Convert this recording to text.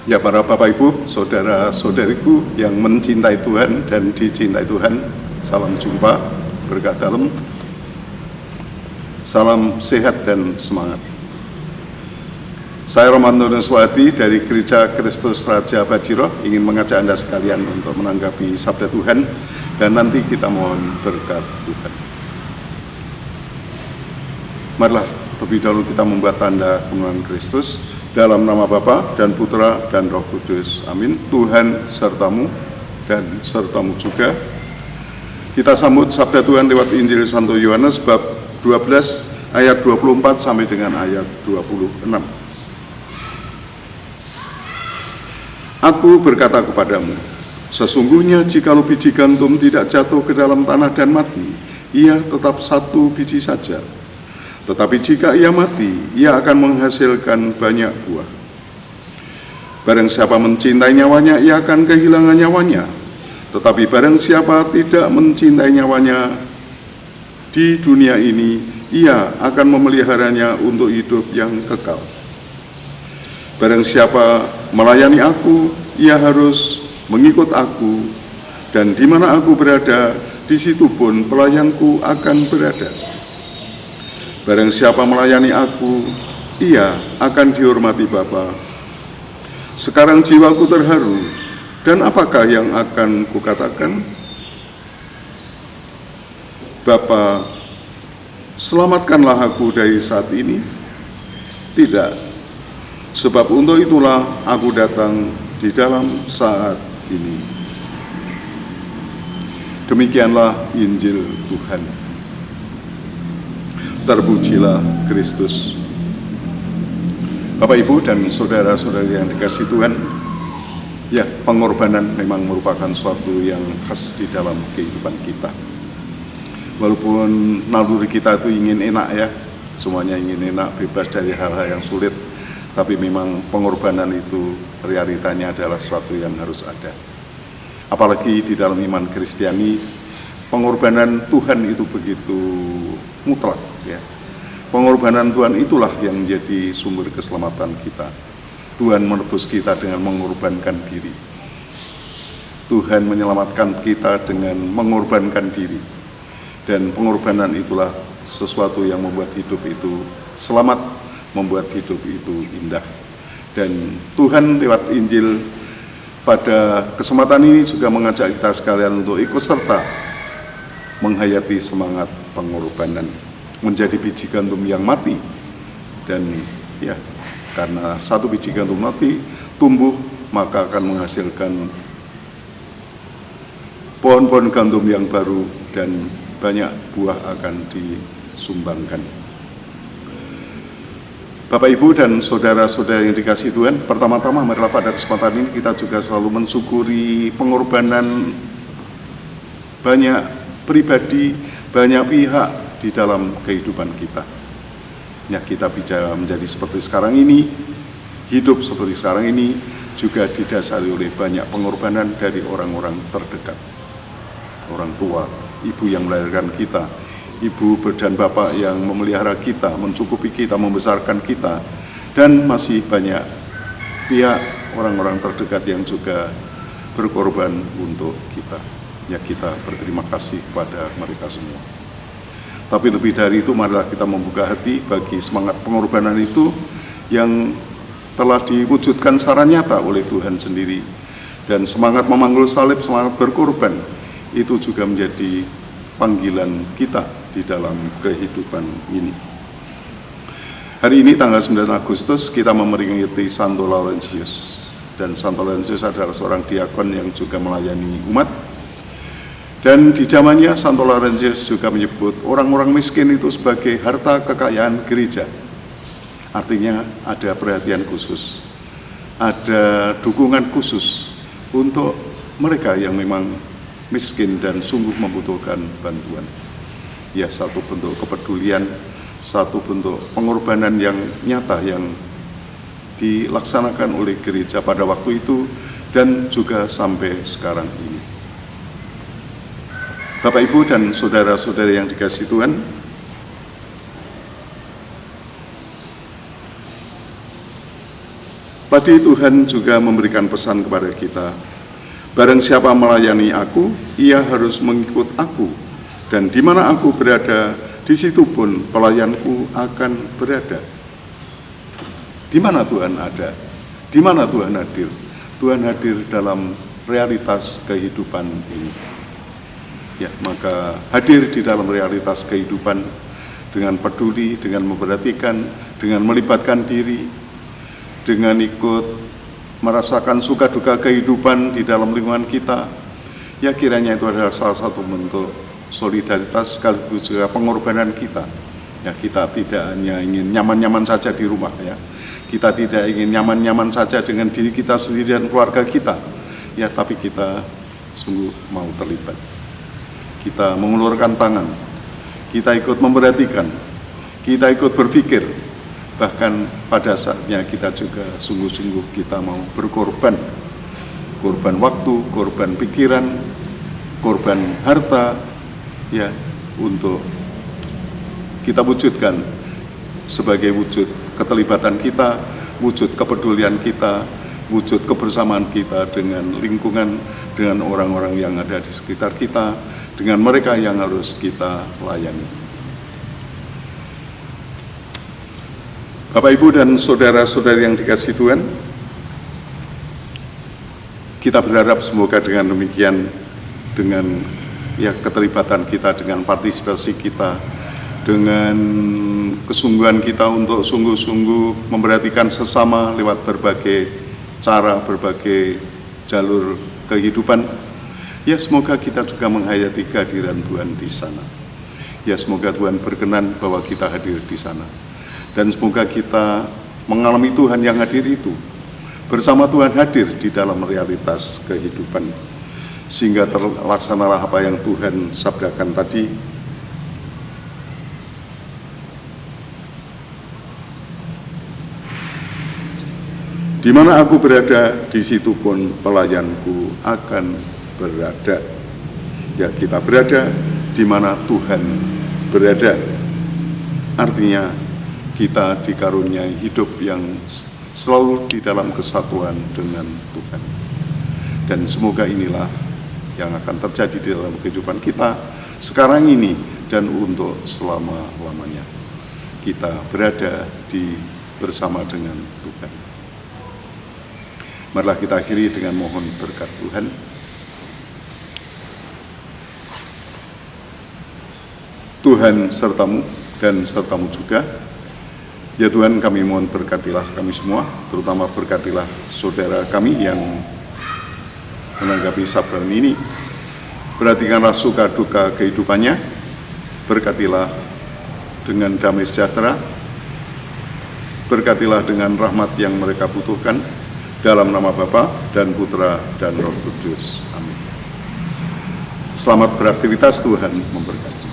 Ya, para Bapak Ibu, saudara-saudariku yang mencintai Tuhan dan dicintai Tuhan, salam jumpa, berkat dalam, salam sehat dan semangat. Saya Romanto Nuswati dari Gereja Kristus Raja Bajiro ingin mengajak Anda sekalian untuk menanggapi sabda Tuhan dan nanti kita mohon berkat Tuhan. Marilah lebih dahulu kita membuat tanda kemenangan Kristus. Dalam nama Bapa dan Putra dan Roh Kudus. Amin. Tuhan sertamu dan sertamu juga. Kita sambut sabda Tuhan lewat Injil Santo Yohanes bab 12 ayat 24 sampai dengan ayat 26. Aku berkata kepadamu, sesungguhnya jikalau biji gandum tidak jatuh ke dalam tanah dan mati, ia tetap satu biji saja. Tetapi jika ia mati, ia akan menghasilkan banyak buah. Barang siapa mencintai nyawanya, ia akan kehilangan nyawanya. Tetapi barang siapa tidak mencintai nyawanya di dunia ini, ia akan memeliharanya untuk hidup yang kekal. Barang siapa melayani aku, ia harus mengikut aku, dan di mana aku berada, di situ pun pelayanku akan berada. Barang siapa melayani aku, ia akan dihormati Bapa. Sekarang jiwaku terharu, dan apakah yang akan kukatakan? Bapa, selamatkanlah aku dari saat ini. Tidak, sebab untuk itulah aku datang di dalam saat ini. Demikianlah Injil Tuhan. Terpujilah Kristus. Bapak, Ibu, dan saudara-saudari yang dikasihi Tuhan, ya, pengorbanan memang merupakan suatu yang khas di dalam kehidupan kita. Walaupun naluri kita itu ingin enak, ya, semuanya ingin enak, bebas dari hal-hal yang sulit, tapi memang pengorbanan itu realitanya adalah suatu yang harus ada. Apalagi di dalam iman Kristiani, pengorbanan Tuhan itu begitu mutlak, ya. Pengorbanan Tuhan itulah yang menjadi sumber keselamatan kita. Tuhan menebus kita dengan mengorbankan diri. Tuhan menyelamatkan kita dengan mengorbankan diri. Dan pengorbanan itulah sesuatu yang membuat hidup itu selamat, membuat hidup itu indah. Dan Tuhan lewat Injil pada kesempatan ini juga mengajak kita sekalian untuk ikut serta menghayati semangat pengorbanan, menjadi biji gandum yang mati. Dan ya, karena satu biji gandum mati tumbuh, maka akan menghasilkan pohon-pohon gandum yang baru dan banyak buah akan disumbangkan. Bapak, Ibu, dan saudara-saudara yang dikasihi Tuhan, pertama-tama marilah pada kesempatan ini kita juga selalu mensyukuri pengorbanan banyak pribadi, banyak pihak di dalam kehidupan kita. Ya, kita bisa menjadi seperti sekarang ini, hidup seperti sekarang ini juga didasari oleh banyak pengorbanan dari orang-orang terdekat. Orang tua, ibu yang melahirkan kita, ibu dan bapak yang memelihara kita, mencukupi kita, membesarkan kita, dan masih banyak pihak orang-orang terdekat yang juga berkorban untuk kita. Ya, kita berterima kasih kepada mereka semua. Tapi lebih dari itu, marilah kita membuka hati bagi semangat pengorbanan itu yang telah diwujudkan secara nyata oleh Tuhan sendiri. Dan semangat memanggul salib, semangat berkorban, itu juga menjadi panggilan kita di dalam kehidupan ini. Hari ini tanggal 9 Agustus kita memperingati Santo Laurentius. Dan Santo Laurentius adalah seorang diakon yang juga melayani umat. Dan di zamannya Santo Laurentius juga menyebut orang-orang miskin itu sebagai harta kekayaan gereja. Artinya ada perhatian khusus, ada dukungan khusus untuk mereka yang memang miskin dan sungguh membutuhkan bantuan. Ya, satu bentuk kepedulian, satu bentuk pengorbanan yang nyata yang dilaksanakan oleh gereja pada waktu itu dan juga sampai sekarang ini. Bapak, Ibu, dan saudara-saudara yang dikasihi Tuhan, Tadi Tuhan juga memberikan pesan kepada kita, barang siapa melayani aku, ia harus mengikut aku, dan di mana aku berada, di situ pun pelayanku akan berada. Di mana Tuhan ada? Di mana Tuhan hadir? Tuhan hadir dalam realitas kehidupan ini. Ya, maka hadir di dalam realitas kehidupan dengan peduli, dengan memperhatikan, dengan melibatkan diri, dengan ikut merasakan suka duka kehidupan di dalam lingkungan kita. Ya, kiranya itu adalah salah satu bentuk solidaritas sekaligus juga pengorbanan kita. Ya, kita tidak hanya ingin nyaman-nyaman saja di rumah, ya. Kita tidak ingin nyaman-nyaman saja dengan diri kita sendiri dan keluarga kita. Ya, tapi kita sungguh mau terlibat. Kita mengulurkan tangan, kita ikut memperhatikan, kita ikut berpikir, bahkan pada saatnya kita juga sungguh-sungguh kita mau berkorban, korban waktu, korban pikiran, korban harta, ya, untuk kita wujudkan sebagai wujud keterlibatan kita, wujud kepedulian kita, wujud kebersamaan kita dengan lingkungan, dengan orang-orang yang ada di sekitar kita, dengan mereka yang harus kita layani. Bapak, Ibu, dan saudara-saudari yang dikasihi Tuhan, kita berharap semoga dengan demikian, dengan ya keterlibatan kita, dengan partisipasi kita, dengan kesungguhan kita untuk sungguh-sungguh memperhatikan sesama lewat berbagai cara, berbagai jalur kehidupan, ya semoga kita juga menghayati kehadiran Tuhan di sana. Ya semoga Tuhan berkenan bahwa kita hadir di sana. Dan semoga kita mengalami Tuhan yang hadir itu, bersama Tuhan hadir di dalam realitas kehidupan, sehingga terlaksanalah apa yang Tuhan sabdakan tadi. Di mana aku berada, di situ pun pelayanku akan berada. Ya, kita berada di mana Tuhan berada. Artinya kita dikaruniai hidup yang selalu di dalam kesatuan dengan Tuhan. Dan semoga inilah yang akan terjadi di dalam kehidupan kita sekarang ini dan untuk selama-lamanya. Kita berada bersama dengan Tuhan. Marilah kita akhiri dengan mohon berkat Tuhan. Tuhan sertamu dan sertamu juga. Ya Tuhan, kami mohon berkatilah kami semua, terutama berkatilah saudara kami yang menanggapi sabda ini. Perhatikanlah suka duka kehidupannya, berkatilah dengan damai sejahtera, berkatilah dengan rahmat yang mereka butuhkan, dalam nama Bapa dan Putra dan Roh Kudus. Amin. Selamat beraktivitas, Tuhan memberkati.